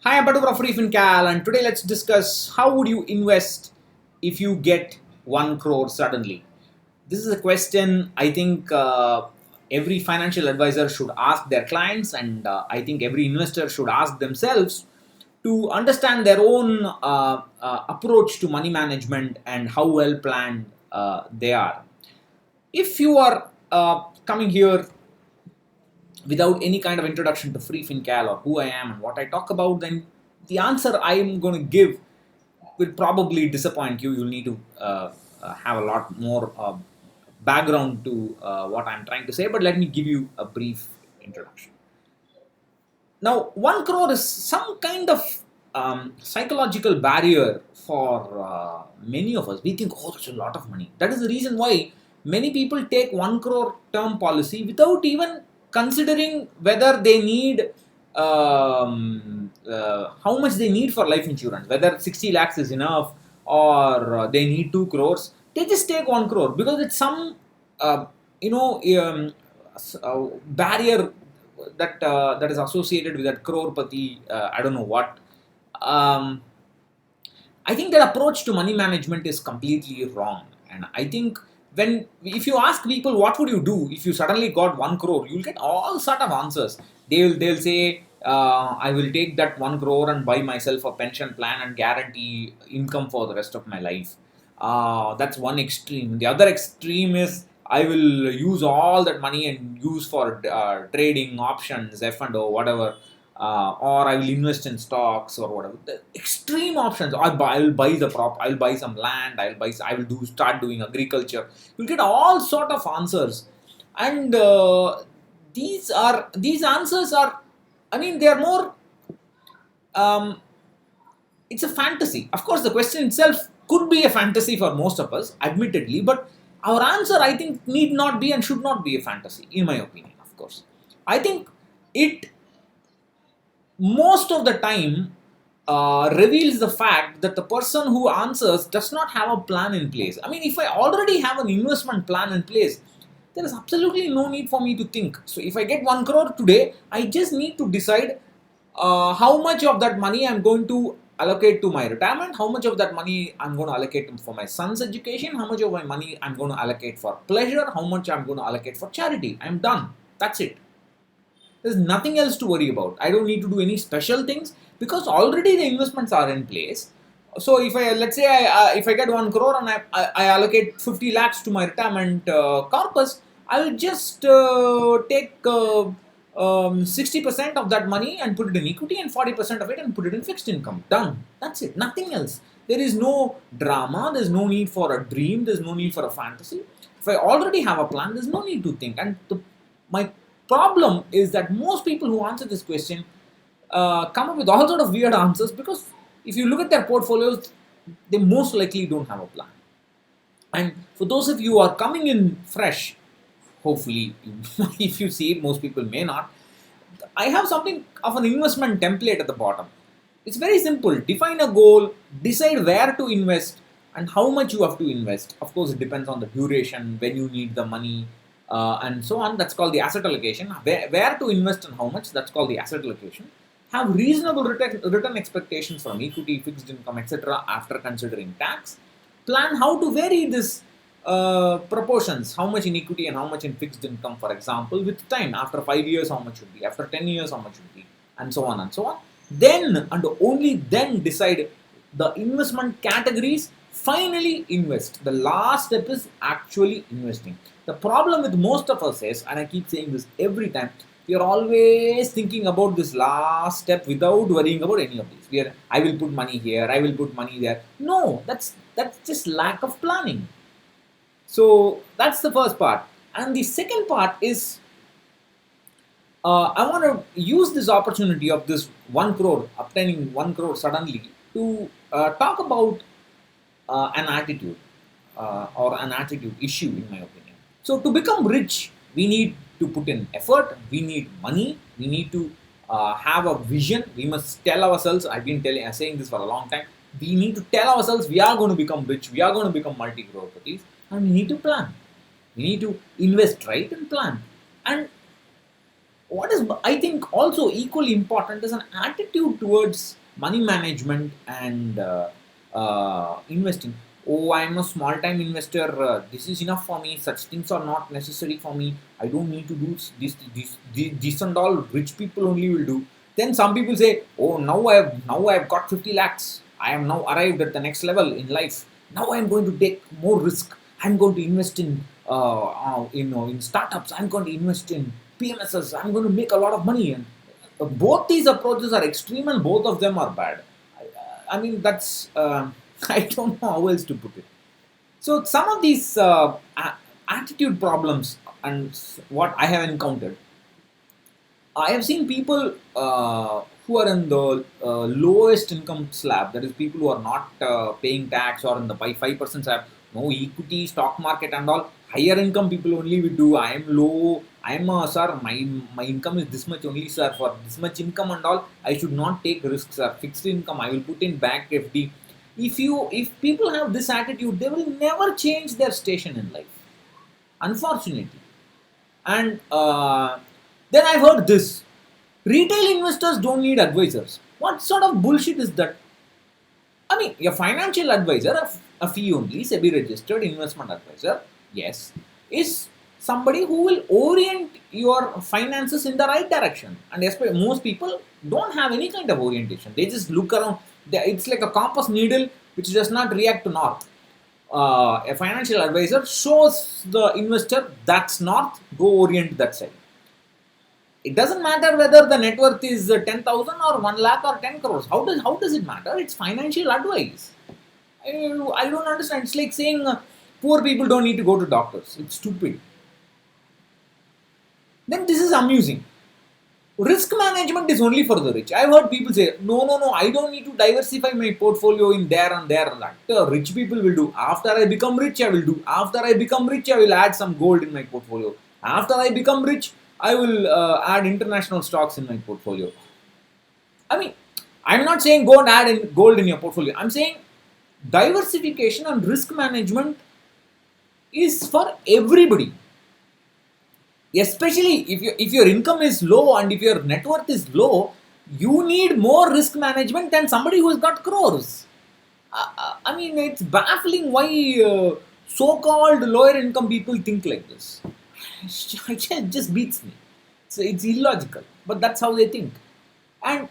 Hi, I'm Patu from Free FinCal, and today let's discuss how would you invest if you get 1 crore suddenly. This is a question I think every financial advisor should ask their clients, and I think every investor should ask themselves to understand their own approach to money management and how well planned they are. If you are coming here without any kind of introduction to Free FinCal or who I am and what I talk about, then the answer I am going to give will probably disappoint you. You'll need to have a lot more background to what I'm trying to say, but let me give you a brief introduction. Now, 1 crore is some kind of psychological barrier for many of us. We think, oh, that's a lot of money. That is the reason why many people take 1 crore term policy without even considering whether they need how much they need for life insurance, whether 60 lakhs is enough or they need 2 crores. They just take 1 crore because it's some uh, you know barrier that is associated with that crorepati. I don't know what. Um, I think that approach to money management is completely wrong, and I think when if you ask people what would you do if you suddenly got 1 crore, you'll get all sort of answers. They'll say I will take that 1 crore and buy myself a pension plan and guarantee income for the rest of my life. That's one extreme. The other extreme is I will use all that money and use for trading options, F and O, whatever, or I will invest in stocks or whatever. The extreme options. I'll buy the prop. I'll buy some land. I will do start doing agriculture. You'll get all sort of answers, and these answers are. I mean, they are more. Um, it's a fantasy. Of course, the question itself could be a fantasy for most of us, admittedly, but our answer, I think, need not be and should not be a fantasy, in my opinion. Of course, I think it most of the time reveals the fact that the person who answers does not have a plan in place. I mean, if I already have an investment plan in place, there is absolutely no need for me to think. So, if I get 1 crore today, I just need to decide how much of that money I'm going to allocate to my retirement, how much of that money I'm going to allocate for my son's education, how much of my money I'm going to allocate for pleasure, how much I'm going to allocate for charity. I'm done. That's it. There's nothing else to worry about. I don't need to do any special things because already the investments are in place. So if I let's say if I get 1 crore and I allocate 50 lakhs to my retirement corpus, I will just take 60% of that money and put it in equity and 40% of it and put it in fixed income. Done. That's it. Nothing else. There is no drama. There's no need for a dream. There's no need for a fantasy. If I already have a plan, there's no need to think. And my problem is that most people who answer this question come up with all sort of weird answers because if you look at their portfolios, they most likely don't have a plan. And for those of you who are coming in fresh, hopefully, if you see it, most people may not. I have something of an investment template at the bottom. It's very simple. Define a goal, decide where to invest, and how much you have to invest. Of course, it depends on the duration, when you need the money, and so on. That's called the asset allocation. Where to invest and how much, that's called the asset allocation. Have reasonable return expectations from equity, fixed income, etc. after considering tax. Plan how to vary this proportions, how much in equity and how much in fixed income, for example, with time. After 5 years, how much would be? After 10 years, how much would be? And so on and so on. Then and only then decide the investment categories. Finally, invest. The last step is actually investing. The problem with most of us is, and I keep saying this every time, we are always thinking about this last step without worrying about any of these. We are, I will put money here, I will put money there. No, that's just lack of planning. So that's the first part. And the second part is I want to use this opportunity of this 1 crore, obtaining 1 crore suddenly, to talk about an attitude or an attitude issue, in my opinion. So, to become rich, we need to put in effort, we need money, we need to have a vision. We must tell ourselves, I've been saying this for a long time, we need to tell ourselves we are going to become rich, we are going to become multi crorepati's, and we need to plan. We need to invest right and plan. And what is, I think, also equally important is an attitude towards money management and investing. Oh, I'm a small time investor. This is enough for me. Such things are not necessary for me. I don't need to do this and all. Rich people only will do. Then some people say, oh, now I've got 50 lakhs. I am now arrived at the next level in life. Now I'm going to take more risk. I'm going to invest in startups. I'm going to invest in PMSs. I'm going to make a lot of money. And both these approaches are extreme, and both of them are bad. I mean, that's I don't know how else to put it. So some of these attitude problems and what I have encountered, I have seen people who are in the lowest income slab, that is, people who are not paying tax or in the 5% slab, no equity, stock market, and all. Higher income people only will do. I am low. I am sir. My income is this much only, sir. For this much income and all, I should not take risks, sir. Fixed income, I will put in bank FD. If people have this attitude, they will never change their station in life, unfortunately. And then I've heard this: retail investors don't need advisors. What sort of bullshit is that? I mean, a financial advisor, a fee only, SEBI registered investment advisor, yes, is somebody who will orient your finances in the right direction. And especially most people don't have any kind of orientation. They just look around. It's like a compass needle which does not react to north. A financial advisor shows the investor that's north, go orient that side. It doesn't matter whether the net worth is 10,000 or 1 lakh or 10 crores. How does it matter? It's financial advice. I don't understand. It's like saying poor people don't need to go to doctors. It's stupid. Then this is amusing. Risk management is only for the rich. I've heard people say, no, I don't need to diversify my portfolio in there and there and that. Rich people will do. After I become rich, I will do. After I become rich, I will add some gold in my portfolio. After I become rich, I will add international stocks in my portfolio. I mean, I'm not saying go and add in gold in your portfolio. I'm saying diversification and risk management is for everybody. Especially if your income is low and if your net worth is low, you need more risk management than somebody who has got crores. I mean, it's baffling why so-called lower income people think like this. It just beats me. It's illogical, but that's how they think. And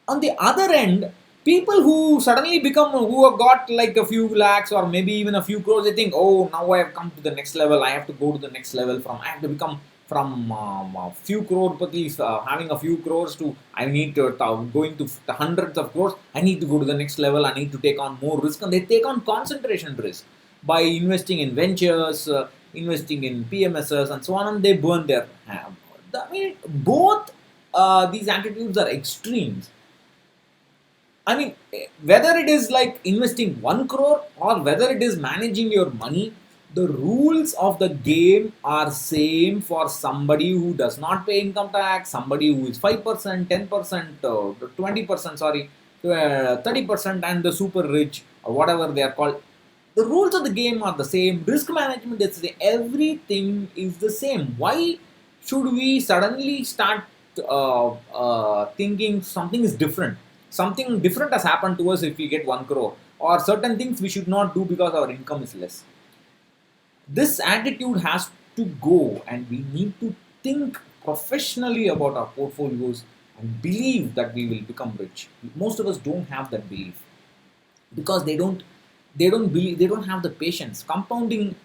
on the other end, people who suddenly become, who have got like a few lakhs or maybe even a few crores, they think, oh, now I have come to the next level. I have to go to the next level. I have to become from a few crore patis, having a few crores, to I need to going to the hundreds of crores. I need to go to the next level. I need to take on more risk, and they take on concentration risk by investing in ventures, investing in PMSs, and so on, and they burn their. I mean, both these attitudes are extremes. I mean, whether it is like investing 1 crore or whether it is managing your money, the rules of the game are same for somebody who does not pay income tax, somebody who is 5%, 10%, 20%, sorry, 30%, and the super rich, or whatever they are called. The rules of the game are the same. Risk management is the same. Everything is the same. Why should we suddenly start thinking something is different? Something different has happened to us if we get 1 crore, or certain things we should not do because our income is less. This attitude has to go, and we need to think professionally about our portfolios and believe that we will become rich. Most of us don't have that belief because they don't have the patience. Compounding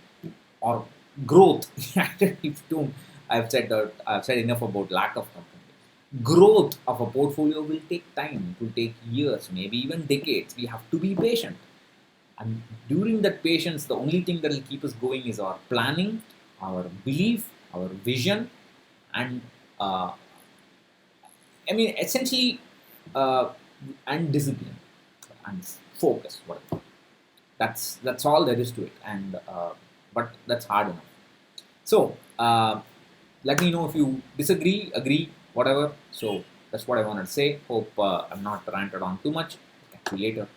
or growth. If don't, I've said enough about lack of compounding. Growth of a portfolio will take time. It will take years, maybe even decades. We have to be patient. And during that patience, the only thing that will keep us going is our planning, our belief, our vision, and essentially, uh, and discipline and focus. Whatever. That's all there is to it. And but that's hard enough. So let me know if you disagree, agree, whatever. So that's what I wanted to say. Hope I'm not ranted on too much. Catch you later.